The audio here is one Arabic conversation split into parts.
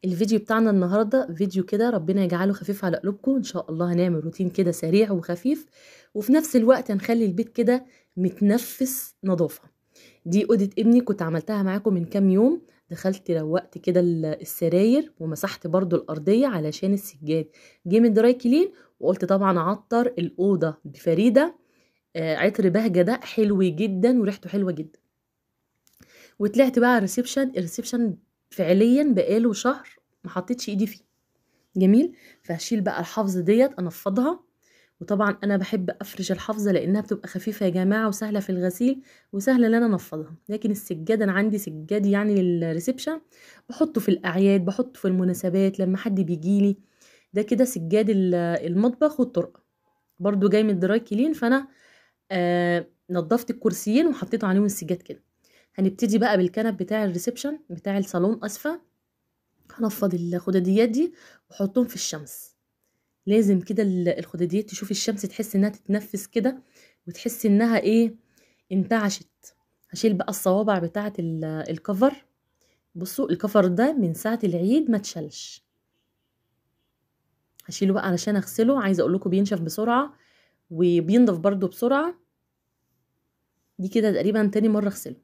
الفيديو بتاعنا النهارده فيديو كده ربنا يجعله خفيف على قلوبكم ان شاء الله. هنعمل روتين كده سريع وخفيف، وفي نفس الوقت هنخلي البيت كده متنفس نظافه. دي اوضه ابني كنت عملتها معاكم من كام يوم. دخلت روقت كده السراير ومسحت برضو الارضيه علشان السجاد جه من دراي كلين، وقلت طبعا اعطر الاوضه بفريده. عطر بهجه ده حلو جدا وريحته حلوه جدا. وطلعت بقى على الريسبشن فعليا بقاله شهر ما حطيتش ايدي فيه. جميل. فهشيل بقى الحافظه ديت انفضها. وطبعا انا بحب افرش الحافظه لانها بتبقى خفيفه يا جماعه وسهله في الغسيل وسهله ان انا انفضها. لكن السجاد انا عندي سجاد يعني للريسبشن، بحطه في الاعياد، بحطه في المناسبات لما حد بيجيلي. ده كده سجاد المطبخ والطرقه، برضو جاي من الدراي كلين. فانا نضفت الكرسيين وحطيت عليهم السجاد كده. هنبتدي بقى بالكنب بتاع الريسبشن بتاع الصالون اسفه. هنفض الخداديات دي واحطهم في الشمس. لازم كده الخداديات تشوف الشمس، تحس انها تتنفس كده وتحس انها ايه، انتعشت. هشيل بقى الصوابع بتاعه الكفر. بصوا الكفر ده من ساعه العيد ما اتشالش. هشيله بقى علشان اغسله. عايزه اقول لكم بينشف بسرعه وبينضف برضو بسرعه. دي كده تقريبا تاني مره اغسله.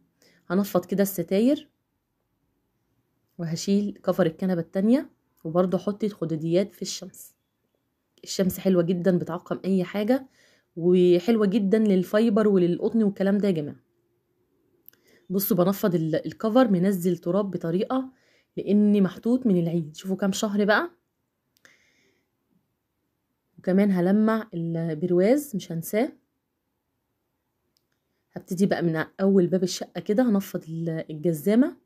هنفض كده الستاير وهشيل كفر الكنبه التانية، وبرضو احط الخداديات في الشمس. الشمس حلوة جدا بتعقم اي حاجة، وحلوة جدا للفايبر وللقطن والكلام ده يا جماعة. بصوا بنفض الكفر منزل تراب بطريقة لاني محطوط من العيد. شوفوا كام شهر بقى. وكمان هلمع البرواز مش هنساه. هبتدي بقى من اول باب الشقة كده هنفض الجزامة.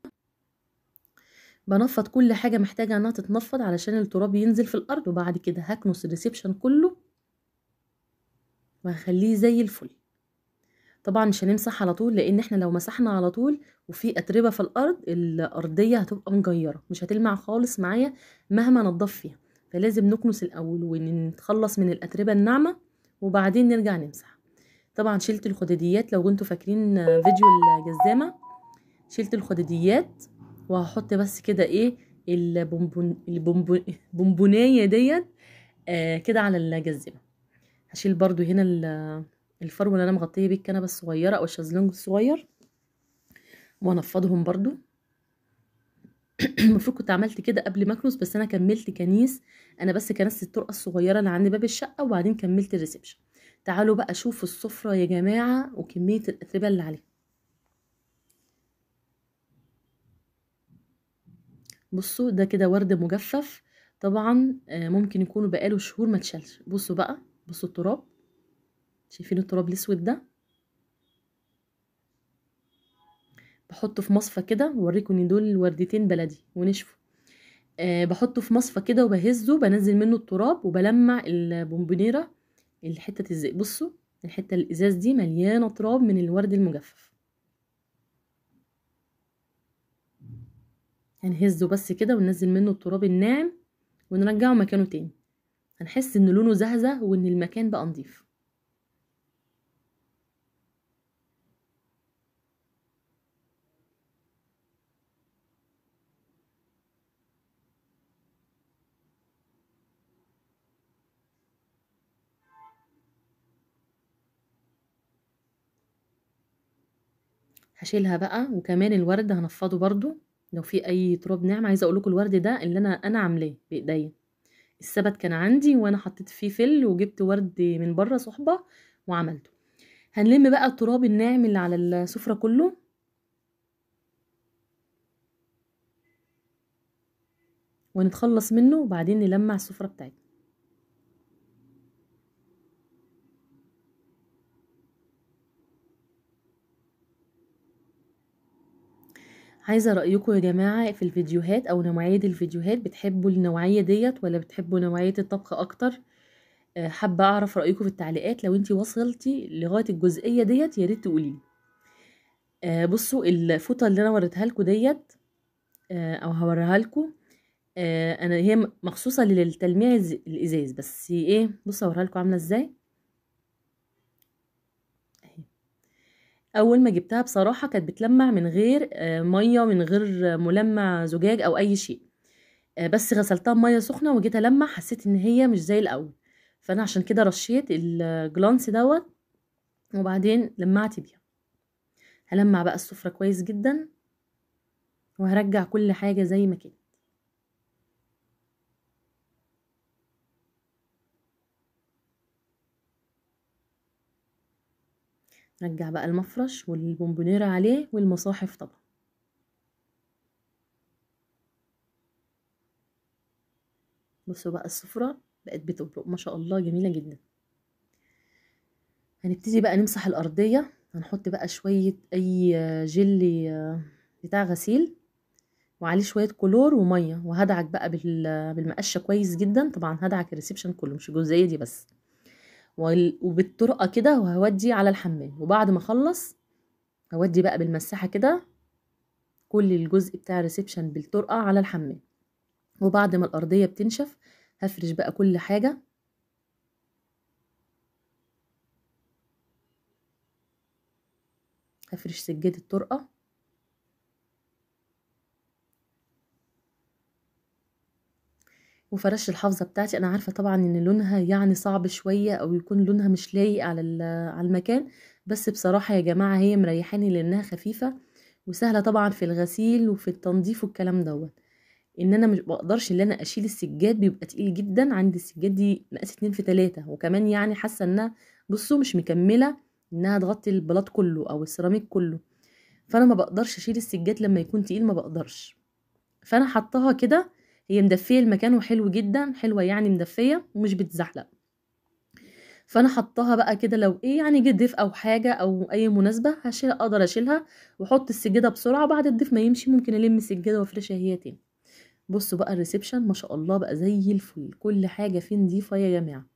بنفض كل حاجة محتاجة انها تتنفض علشان التراب ينزل في الارض، وبعد كده هكنس الريسبشن كله وهخليه زي الفل. طبعا مش هنمسح على طول، لان احنا لو مسحنا على طول وفي اتربه في الارض الارضيه هتبقى مجيره مش هتلمع خالص معايا مهما نضف فيها. فلازم نكنس الاول ونتخلص من الاتربه الناعمه وبعدين نرجع نمسح. طبعا شلت الخداديات لو كنتوا فاكرين فيديو الجزامه. شلت الخداديات وهحط بس كده ايه البونبونايه ديت كده على الجزامه. هشيل برضو هنا الفرو اللي انا مغطيه بيه الكنبه الصغيره او الشازلونج الصغير وانفضهم برضو. المفروض كنت عملت كده قبل ما اكنس، بس انا كملت كنيس. انا بس كنست الطرقه الصغيره اللي عند باب الشقه وبعدين كملت الريسبشن. تعالوا بقى شوفوا السفره يا جماعه وكميه الاتربه اللي عليها. بصوا ده كده ورد مجفف. طبعا ممكن يكونوا بقاله شهور ما اتشالش. بصوا بقى، بصوا التراب، شايفين التراب الاسود ده؟ بحطه في مصفى كده ووريكم ان دول وردتين بلدي ونشفوا. بحطه في مصفى كده وبهزه، بنزل منه التراب وبلمع البونبونيرة. الحتة بصوا الحتة الازاز دي مليانة تراب من الورد المجفف. هنهزه بس كده وننزل منه التراب الناعم ونرجعه مكانه تاني. هنحس ان لونه زهزه وان المكان بقى نضيف. هشيلها بقى. وكمان الورد هنفضه برضو لو في اي تراب ناعم. عايزه اقول لكم الورد ده اللي انا عاملاه بايديا. السبت كان عندي وانا حطيت فيه فل وجبت ورد من بره صحبه وعملته. هنلم بقى التراب الناعم اللي على السفره كله ونتخلص منه وبعدين نلمع السفره بتاعتنا. عايزه رايكم يا جماعه في الفيديوهات او نوعيه الفيديوهات. بتحبوا النوعيه ديت ولا بتحبوا نوعيه الطبخ اكتر؟ حابه اعرف رايكم في التعليقات. لو انتي وصلتي لغايه الجزئيه ديت يا ريت تقولي. بصوا الفوطه اللي انا وريتها لكم ديت او هوريها لكم. انا هي مخصوصه للتلميع الازاز، بس ايه بصوا اوريها لكم عامله ازاي. اهي. اول ما جبتها بصراحه كانت بتلمع من غير ميه، من غير ملمع زجاج او اي شيء. بس غسلتها بميه سخنه وجيت المع حسيت ان هي مش زي الاول، فانا عشان كده رشيت الجلانس دوت وبعدين لمعت بيها. هلمع بقى السفرة كويس جدا وهرجع كل حاجة زي ما كانت. رجع بقى المفرش والبونبونيرة عليه والمصاحف طبعا. بصوا بقى السفرة بقت بتبرق ما شاء الله، جميلة جدا. هنبتدي بقى نمسح الأرضية. هنحط بقى شوية أي جل بتاع غسيل وعليه شوية كلور ومية، وهدعك بقى بالمقشة كويس جدا. طبعا هدعك الريسبشن كله مش الجزئية دي بس، وبالطرقة كده، وهودي على الحمام. وبعد ما اخلص هودي بقى بالمساحة كده كل الجزء بتاع الريسبشن بالطرقة على الحمام. وبعد ما الأرضية بتنشف هفرش بقى كل حاجة. هفرش سجاد الطرقة وفرش الحافظة بتاعتي. أنا عارفة طبعا إن لونها يعني صعب شوية أو يكون لونها مش لايق على المكان، بس بصراحة يا جماعة هي مريحاني لأنها خفيفة وسهلة طبعا في الغسيل وفي التنظيف والكلام دوت. ان انا مش بقدرش ان انا اشيل السجاد، بيبقى تقيل جدا. عندي السجاد دي مقاس 2 في 3، وكمان يعني حاسه انها بصوا مش مكمله انها تغطي البلاط كله او السيراميك كله، فانا ما بقدرش اشيل السجاد لما يكون تقيل، ما بقدرش. فانا حطاها كده، هي مدفيه المكان وحلو جدا، حلوه يعني مدفيه ومش بتزحلق. فانا حطاها بقى كده لو ايه يعني جه ضيف او حاجه او اي مناسبه هشيل، اقدر اشيلها واحط السجاده بسرعه. بعد الضيف ما يمشي ممكن الم السجاده وافرشها هي تاني. بصوا بقى الريسبشن ما شاء الله بقى زي الفل، كل حاجة فيه نضيفة يا جماعة.